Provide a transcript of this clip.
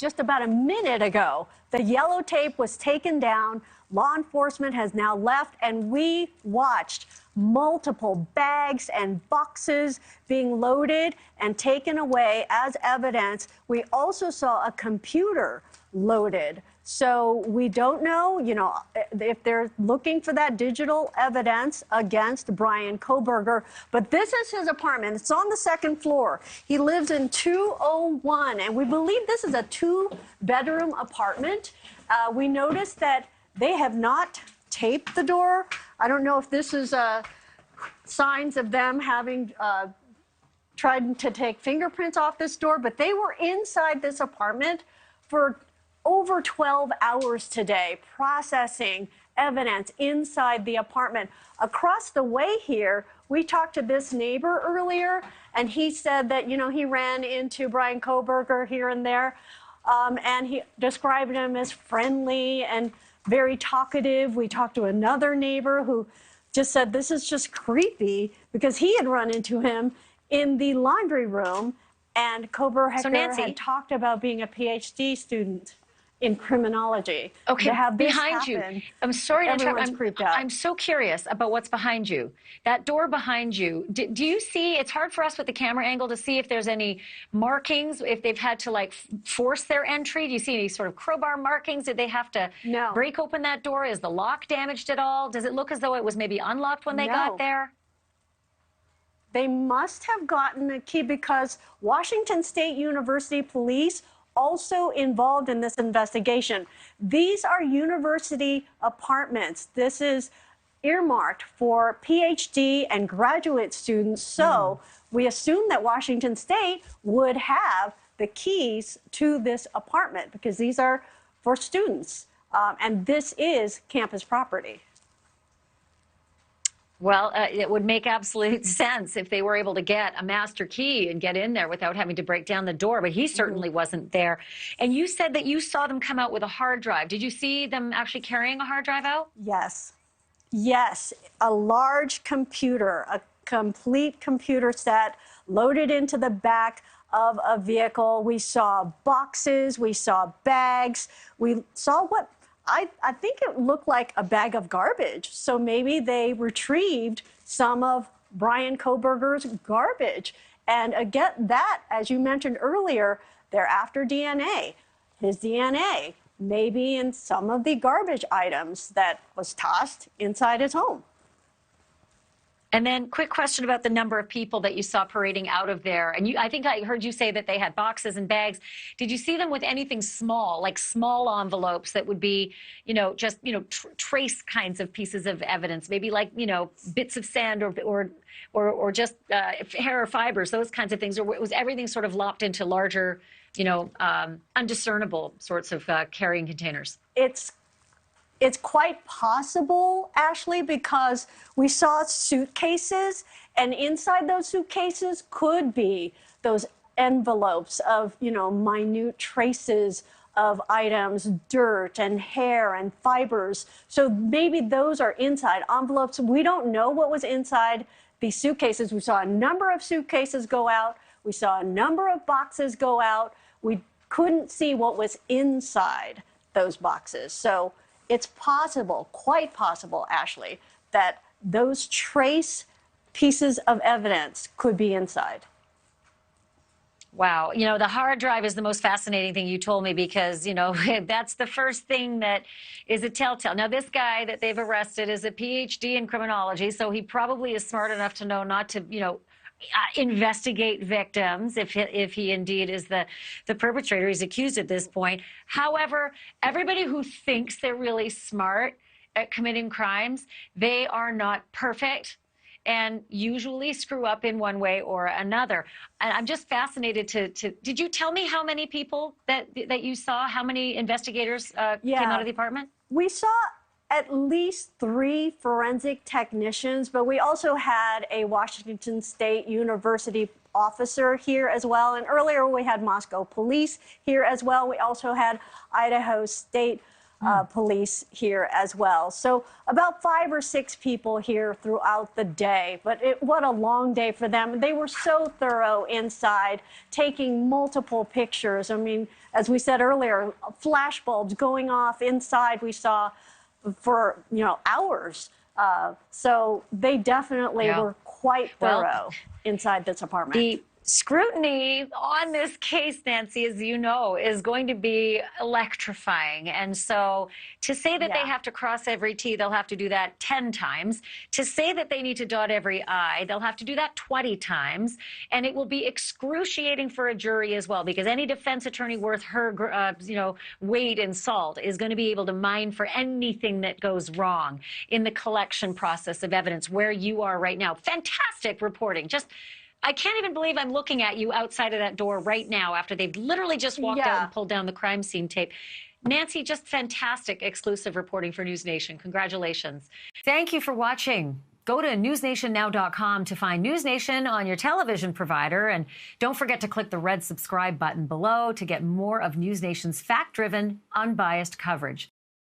just about a minute ago. The yellow tape was taken down. Law enforcement has now left, and we watched multiple bags and boxes being loaded and taken away as evidence. We also saw a computer loaded. So we don't know, if they're looking for that digital evidence against Bryan Kohberger. But this is his apartment. It's on the second floor. He lives in 201, and we believe this is a two-bedroom apartment. We noticed that they have not taped the door. I don't know if this is signs of them having tried to take fingerprints off this door, but they were inside this apartment for over 12 hours today, processing evidence inside the apartment. Across the way here, we talked to this neighbor earlier, and he said that, he ran into Bryan Kohberger here and there, and he described him as friendly and very talkative. We talked to another neighbor who just said this is just creepy because he had run into him in the laundry room, and Kohberger had talked about being a PhD student in criminology. Okay, to have this behind happen, you. I'm sorry to interrupt. I'm so curious about what's behind you. That door behind you. Do you see? It's hard for us with the camera angle to see if there's any markings, if they've had to force their entry. Do you see any sort of crowbar markings? Did they have to break open that door? Is the lock damaged at all? Does it look as though it was maybe unlocked when they got there? They must have gotten a key because Washington State University police also involved in this investigation. These are university apartments. This is earmarked for PhD and graduate students. So we assume that Washington State would have the keys to this apartment because these are for students. And this is campus property. Well, it would make absolute sense if they were able to get a master key and get in there without having to break down the door, but he certainly wasn't there. And you said that you saw them come out with a hard drive. Did you see them actually carrying a hard drive out? Yes. Yes, a large computer, a complete computer set loaded into the back of a vehicle. We saw boxes, we saw bags, we saw what I think it looked like a bag of garbage. So maybe they retrieved some of Bryan Kohberger's garbage. And again, that, as you mentioned earlier, they're after DNA. His DNA may be in some of the garbage items that was tossed inside his home. And then quick question about the number of people that you saw parading out of there. And I think I heard you say that they had boxes and bags. Did you see them with anything small, like small envelopes that would be, just, trace kinds of pieces of evidence, maybe like, bits of sand or just hair or fibers, those kinds of things? Or was everything sort of lopped into larger, undiscernible sorts of carrying containers? It's quite possible, Ashley, because we saw suitcases, and inside those suitcases could be those envelopes of, minute traces of items, dirt and hair and fibers. So maybe those are inside envelopes. We don't know what was inside these suitcases. We saw a number of suitcases go out. We saw a number of boxes go out. We couldn't see what was inside those boxes. So it's possible, quite possible, Ashley, that those trace pieces of evidence could be inside. Wow. The hard drive is the most fascinating thing you told me because, that's the first thing that is a telltale. Now, this guy that they've arrested is a PhD in criminology, so he probably is smart enough to know not to, investigate victims if he indeed is the perpetrator. He's accused at this point. However, everybody who thinks they're really smart at committing crimes, they are not perfect and usually screw up in one way or another. And I'm just fascinated did you tell me how many people that you saw, how many investigators came out of the apartment? We saw at least 3 forensic technicians, but we also had a Washington State University officer here as well. And earlier we had Moscow police here as well. We also had Idaho State police here as well. So about 5 or 6 people here throughout the day. But what a long day for them. They were so thorough inside, taking multiple pictures. I mean, as we said earlier, flash bulbs going off inside we saw for, hours. So they definitely were quite thorough inside this apartment. The scrutiny on this case, Nancy, as you know, is going to be electrifying. And so to say that they have to cross every T, they'll have to do that 10 times. To say that they need to dot every I, they'll have to do that 20 times. And it will be excruciating for a jury as well, because any defense attorney worth her, weight in salt is going to be able to mine for anything that goes wrong in the collection process of evidence where you are right now. Fantastic reporting. I can't even believe I'm looking at you outside of that door right now after they've literally just walked out and pulled down the crime scene tape. Nancy, just fantastic exclusive reporting for News Nation. Congratulations. Thank you for watching. Go to newsnationnow.com to find News Nation on your television provider. And don't forget to click the red subscribe button below to get more of News Nation's fact-driven, unbiased coverage.